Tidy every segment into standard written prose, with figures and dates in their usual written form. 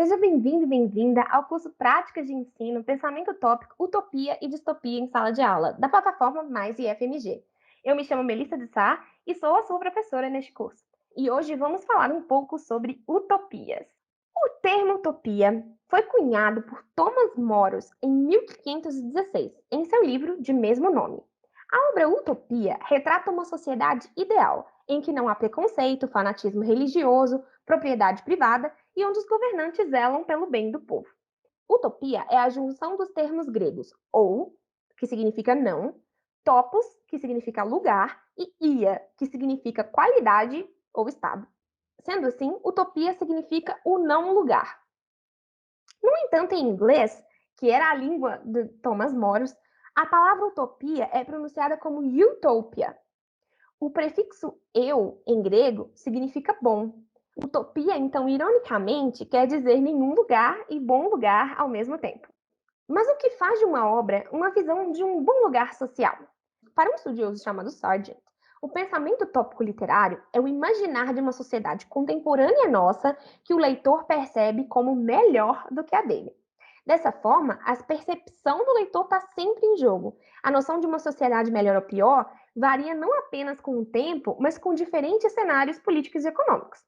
Seja bem-vindo e bem-vinda ao curso Práticas de Ensino, Pensamento Utópico, Utopia e Distopia em Sala de Aula, da plataforma Mais IFMG. Eu me chamo Melissa de Sá e sou a sua professora neste curso. E hoje vamos falar um pouco sobre utopias. O termo utopia foi cunhado por Thomas Moros em 1516, em seu livro de mesmo nome. A obra Utopia retrata uma sociedade ideal, em que não há preconceito, fanatismo religioso, propriedade privada e onde os governantes zelam pelo bem do povo. Utopia é a junção dos termos gregos ou, que significa não, topos, que significa lugar, e ia, que significa qualidade ou estado. Sendo assim, utopia significa o não lugar. No entanto, em inglês, que era a língua de Thomas Moros, a palavra utopia é pronunciada como utopia. O prefixo eu, em grego, significa bom. Utopia, então, ironicamente, quer dizer nenhum lugar e bom lugar ao mesmo tempo. Mas o que faz de uma obra uma visão de um bom lugar social? Para um estudioso chamado Sargent, o pensamento utópico literário é o imaginar de uma sociedade contemporânea nossa que o leitor percebe como melhor do que a dele. Dessa forma, a percepção do leitor está sempre em jogo. A noção de uma sociedade melhor ou pior varia não apenas com o tempo, mas com diferentes cenários políticos e econômicos.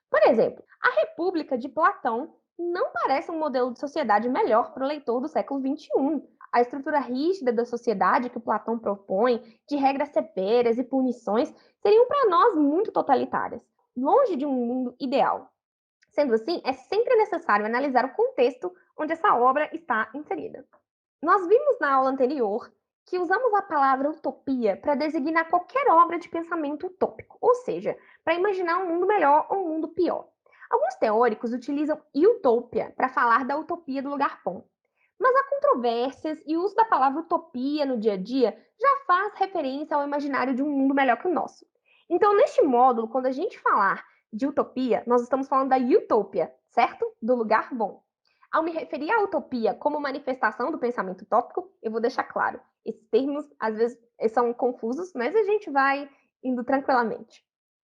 Por exemplo, a República de Platão não parece um modelo de sociedade melhor para o leitor do século XXI. A estrutura rígida da sociedade que o Platão propõe, de regras severas e punições, seriam para nós muito totalitárias, longe de um mundo ideal. Sendo assim, é sempre necessário analisar o contexto onde essa obra está inserida. Nós vimos na aula anterior que usamos a palavra utopia para designar qualquer obra de pensamento utópico, ou seja, para imaginar um mundo melhor ou um mundo pior. Alguns teóricos utilizam utopia para falar da utopia do lugar bom. Mas há controvérsias e o uso da palavra utopia no dia a dia já faz referência ao imaginário de um mundo melhor que o nosso. Então, neste módulo, quando a gente falar de utopia, nós estamos falando da utopia, certo? Do lugar bom. Ao me referir à utopia como manifestação do pensamento utópico, eu vou deixar claro, esses termos às vezes são confusos, mas a gente vai indo tranquilamente.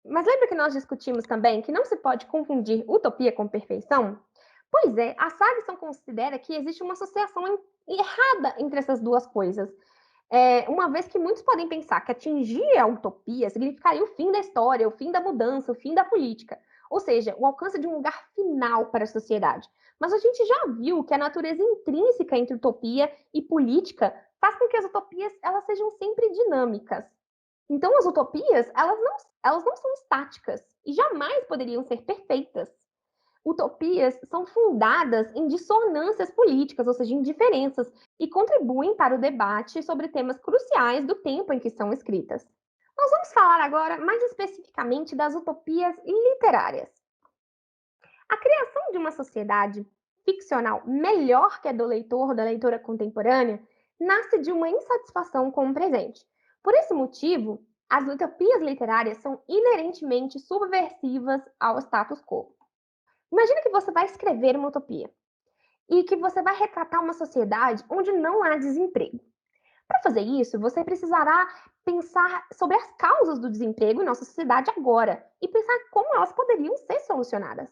Mas lembra que nós discutimos também que não se pode confundir utopia com perfeição? Pois é, a Savison considera que existe uma associação errada entre essas duas coisas. Uma vez que muitos podem pensar que atingir a utopia significaria o fim da história, o fim da mudança, o fim da política. Ou seja, o alcance de um lugar final para a sociedade. Mas a gente já viu que a natureza intrínseca entre utopia e política faz com que as utopias elas sejam sempre dinâmicas. Então, as utopias, elas não são estáticas e jamais poderiam ser perfeitas. Utopias são fundadas em dissonâncias políticas, ou seja, em diferenças, e contribuem para o debate sobre temas cruciais do tempo em que são escritas. Nós vamos falar agora mais especificamente das utopias literárias. A criação de uma sociedade ficcional melhor que a do leitor ou da leitora contemporânea nasce de uma insatisfação com o presente. Por esse motivo, as utopias literárias são inerentemente subversivas ao status quo. Imagina que você vai escrever uma utopia e que você vai retratar uma sociedade onde não há desemprego. Para fazer isso, você precisará pensar sobre as causas do desemprego em nossa sociedade agora e pensar como elas poderiam ser solucionadas.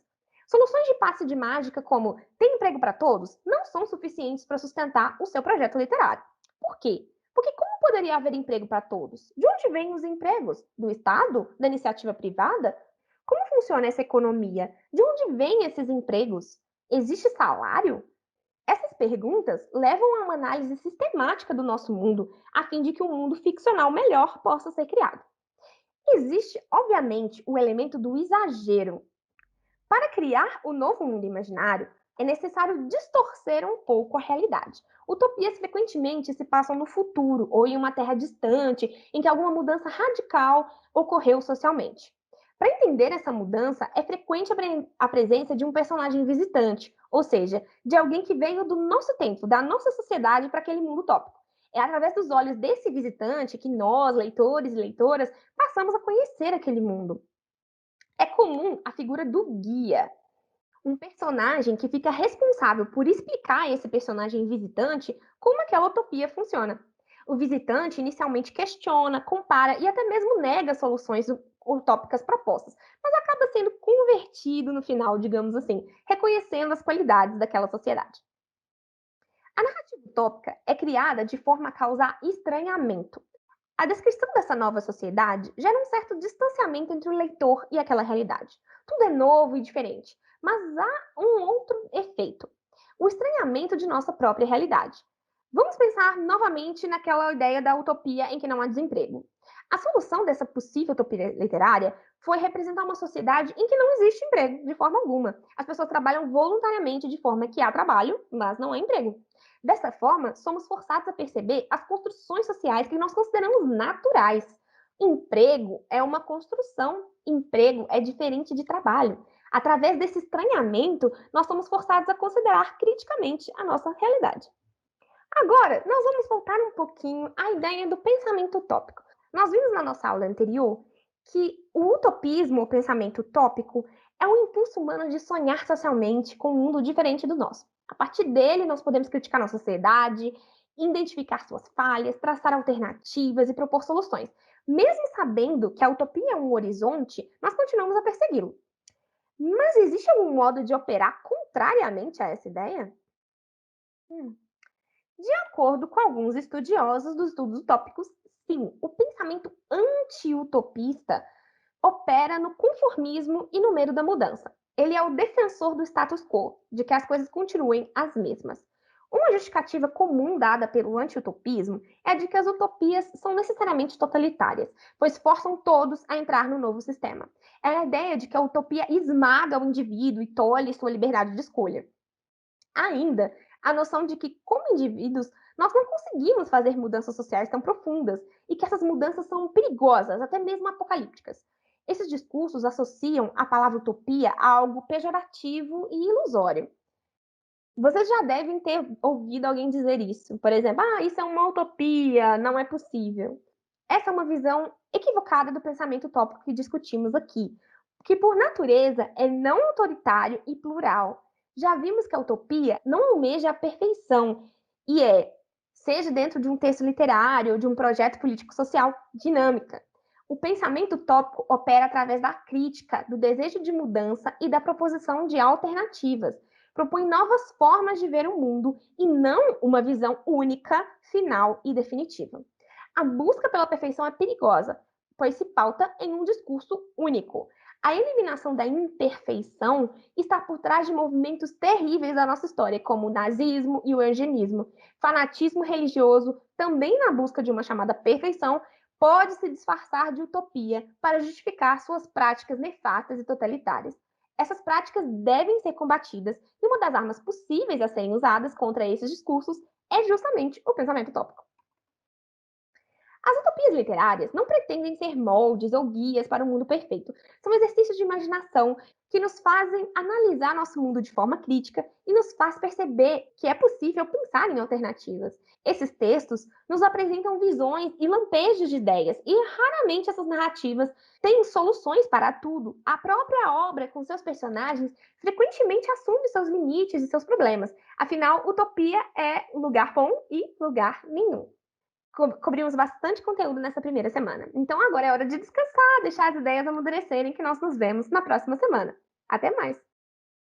Soluções de passe de mágica como tem emprego para todos não são suficientes para sustentar o seu projeto literário. Por quê? Porque como poderia haver emprego para todos? De onde vêm os empregos? Do Estado? Da iniciativa privada? Como funciona essa economia? De onde vêm esses empregos? Existe salário? Essas perguntas levam a uma análise sistemática do nosso mundo, a fim de que um mundo ficcional melhor possa ser criado. Existe, obviamente, o elemento do exagero. Para criar o novo mundo imaginário, é necessário distorcer um pouco a realidade. Utopias frequentemente se passam no futuro ou em uma terra distante, em que alguma mudança radical ocorreu socialmente. Para entender essa mudança, é frequente a presença de um personagem visitante, ou seja, de alguém que veio do nosso tempo, da nossa sociedade para aquele mundo utópico. É através dos olhos desse visitante que nós, leitores e leitoras, passamos a conhecer aquele mundo. É comum a figura do guia, um personagem que fica responsável por explicar a esse personagem visitante como aquela utopia funciona. O visitante inicialmente questiona, compara e até mesmo nega soluções utópicas propostas, mas acaba sendo convertido no final, digamos assim, reconhecendo as qualidades daquela sociedade. A narrativa utópica é criada de forma a causar estranhamento. A descrição dessa nova sociedade gera um certo distanciamento entre o leitor e aquela realidade. Tudo é novo e diferente, mas há um outro efeito: o estranhamento de nossa própria realidade. Vamos pensar novamente naquela ideia da utopia em que não há desemprego. A solução dessa possível utopia literária foi representar uma sociedade em que não existe emprego, de forma alguma. As pessoas trabalham voluntariamente de forma que há trabalho, mas não há emprego. Dessa forma, somos forçados a perceber as construções sociais que nós consideramos naturais. Emprego é uma construção, emprego é diferente de trabalho. Através desse estranhamento, nós somos forçados a considerar criticamente a nossa realidade. Agora, nós vamos voltar um pouquinho à ideia do pensamento utópico. Nós vimos na nossa aula anterior que o utopismo, o pensamento utópico, é um impulso humano de sonhar socialmente com um mundo diferente do nosso. A partir dele, nós podemos criticar nossa sociedade, identificar suas falhas, traçar alternativas e propor soluções. Mesmo sabendo que a utopia é um horizonte, nós continuamos a persegui-lo. Mas existe algum modo de operar contrariamente a essa ideia? Hum. De acordo com alguns estudiosos dos estudos utópicos, sim, o pensamento anti-utopista opera no conformismo e no medo da mudança. Ele é o defensor do status quo, de que as coisas continuem as mesmas. Uma justificativa comum dada pelo anti-utopismo é a de que as utopias são necessariamente totalitárias, pois forçam todos a entrar no novo sistema. É a ideia de que a utopia esmaga o indivíduo e tolhe sua liberdade de escolha. Ainda, a noção de que, como indivíduos, nós não conseguimos fazer mudanças sociais tão profundas e que essas mudanças são perigosas, até mesmo apocalípticas. Esses discursos associam a palavra utopia a algo pejorativo e ilusório. Vocês já devem ter ouvido alguém dizer isso. Por exemplo, isso é uma utopia, não é possível. Essa é uma visão equivocada do pensamento utópico que discutimos aqui, que por natureza é não autoritário e plural. Já vimos que a utopia não almeja a perfeição e seja dentro de um texto literário ou de um projeto político-social, dinâmica. O pensamento utópico opera através da crítica, do desejo de mudança e da proposição de alternativas. Propõe novas formas de ver o mundo e não uma visão única, final e definitiva. A busca pela perfeição é perigosa, pois se pauta em um discurso único. A eliminação da imperfeição está por trás de movimentos terríveis da nossa história, como o nazismo e o eugenismo. Fanatismo religioso, também na busca de uma chamada perfeição, pode se disfarçar de utopia para justificar suas práticas nefastas e totalitárias. Essas práticas devem ser combatidas, e uma das armas possíveis a serem usadas contra esses discursos é justamente o pensamento utópico. As utopias literárias não pretendem ser moldes ou guias para o mundo perfeito. São exercícios de imaginação que nos fazem analisar nosso mundo de forma crítica e nos faz perceber que é possível pensar em alternativas. Esses textos nos apresentam visões e lampejos de ideias, e raramente essas narrativas têm soluções para tudo. A própria obra, com seus personagens, frequentemente assume seus limites e seus problemas. Afinal, utopia é lugar bom e lugar nenhum. Cobrimos bastante conteúdo nessa primeira semana. Então agora é hora de descansar, deixar as ideias amadurecerem, que nós nos vemos na próxima semana. Até mais!